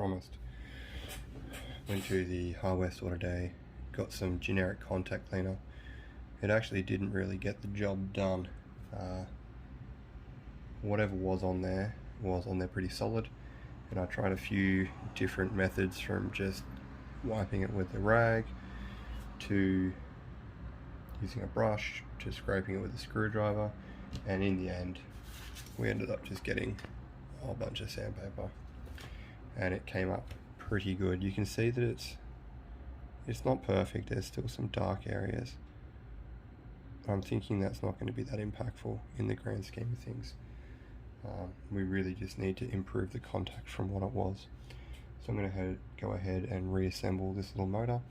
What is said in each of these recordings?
promised. Went to the hardware store today, got some generic contact cleaner. It actually didn't really get the job done. Whatever was on there pretty solid, and I tried a few different methods, from just wiping it with a rag to using a brush to scraping it with a screwdriver, and in the end we ended up just getting a whole bunch of sandpaper, and it came up pretty good. You can see that it's not perfect, there's still some dark areas. I'm thinking that's not going to be that impactful in the grand scheme of things. We really just need to improve the contact from what it was. So I'm going to go ahead and reassemble this little motor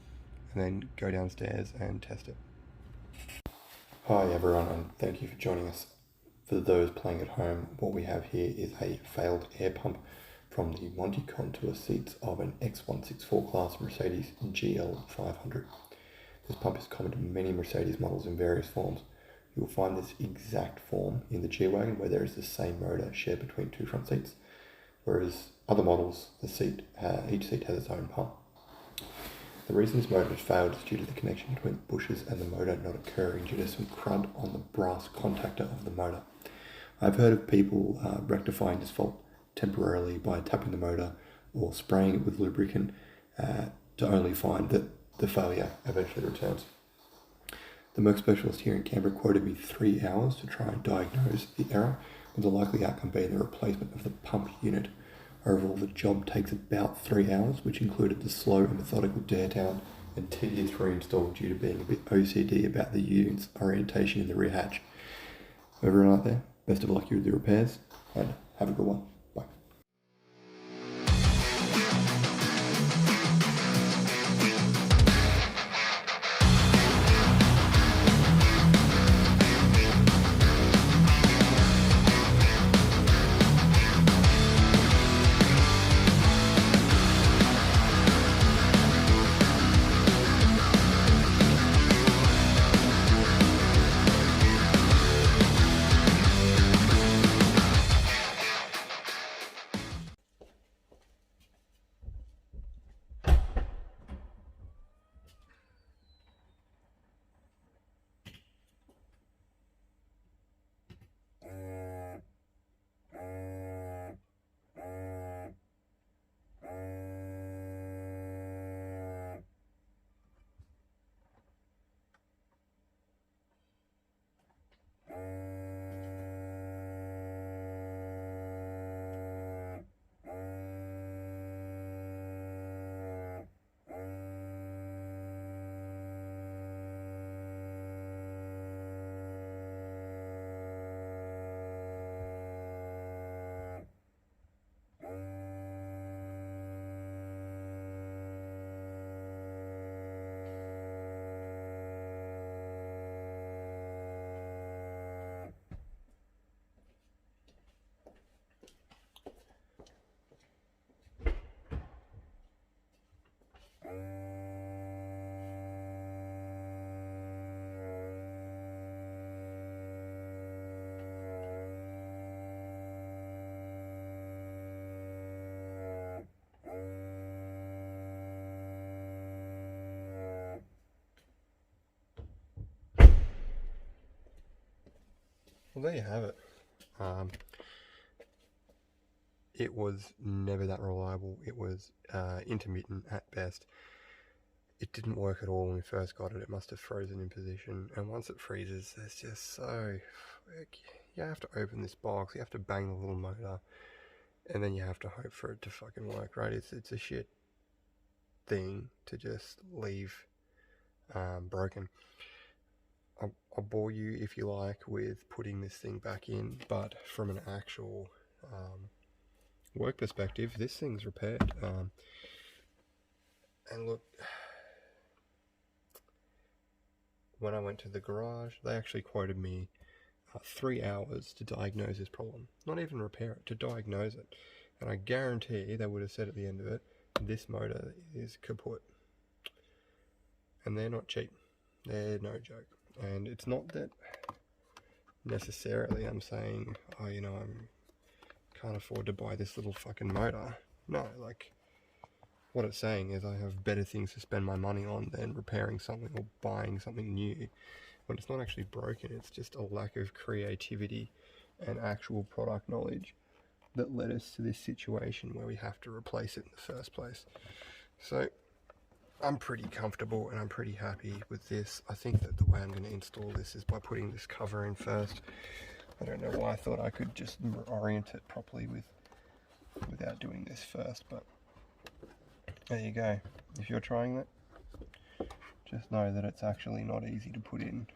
and then go downstairs and test it. Hi everyone, and thank you for joining us. For those playing at home, what we have here is a failed air pump from the Monty contour seats of an X164 class Mercedes GL 500. This pump is common to many Mercedes models in various forms. You will find this exact form in the G-Wagon, where there is the same motor shared between two front seats, whereas other models, each seat has its own pump. The reason this motor has failed is due to the connection between the bushes and the motor not occurring due to some crud on the brass contactor of the motor. I've heard of people rectifying this fault temporarily by tapping the motor or spraying it with lubricant to only find that the failure eventually returns. The Merc specialist here in Canberra quoted me 3 hours to try and diagnose the error, with the likely outcome being the replacement of the pump unit. Overall, the job takes about 3 hours, which included the slow and methodical tear down and tedious reinstall due to being a bit OCD about the unit's orientation in the rear hatch. Everyone out there, best of luck with the repairs, and have a good one. Bye. Well, there you have it. It was never that reliable. It was intermittent at best. It didn't work at all when we first got it. It must have frozen in position, and once it freezes, it's just so... You have to open this box, you have to bang the little motor, and then you have to hope for it to fucking work, right? It's a shit thing to just leave broken. I'll bore you, if you like, with putting this thing back in, but from an actual work perspective, this thing's repaired. And look, when I went to the garage, they actually quoted me 3 hours to diagnose this problem. Not even repair it, to diagnose it. And I guarantee they would have said at the end of it, this motor is kaput. And they're not cheap. They're no joke. And it's not that necessarily I'm saying, oh, you know, I can't afford to buy this little fucking motor. No, like, what it's saying is I have better things to spend my money on than repairing something or buying something new. When it's not actually broken, it's just a lack of creativity and actual product knowledge that led us to this situation where we have to replace it in the first place. So I'm pretty comfortable and I'm pretty happy with this. I think that the way I'm going to install this is by putting this cover in first. I don't know why I thought I could just orient it properly without doing this first, but there you go. If you're trying that, just know that it's actually not easy to put in.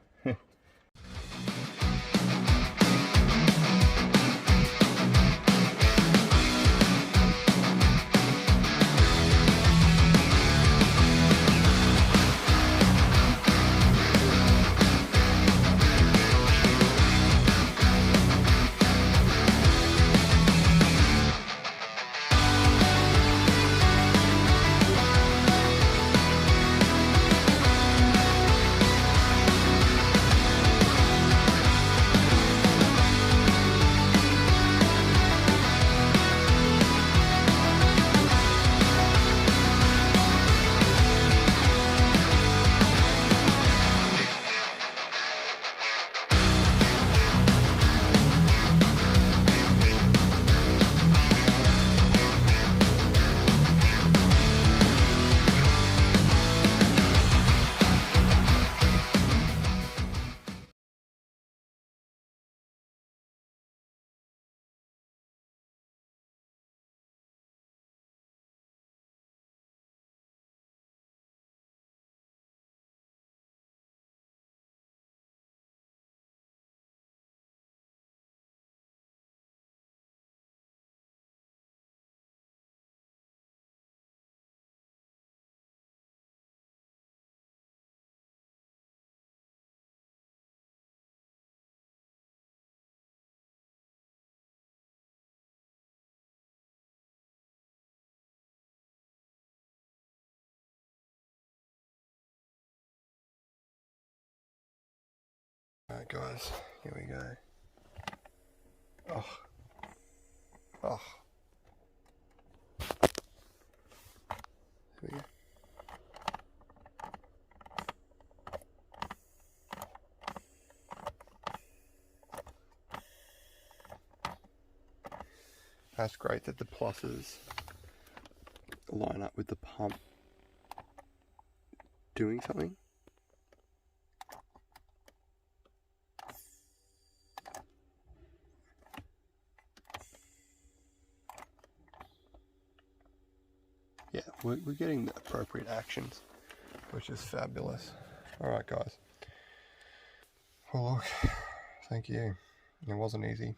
Alright guys, here we go. Oh. Here we go. That's great that the pluses line up with the pump doing something. Yeah, we're getting the appropriate actions, which is fabulous. Alright guys. Well look, thank you. It wasn't easy.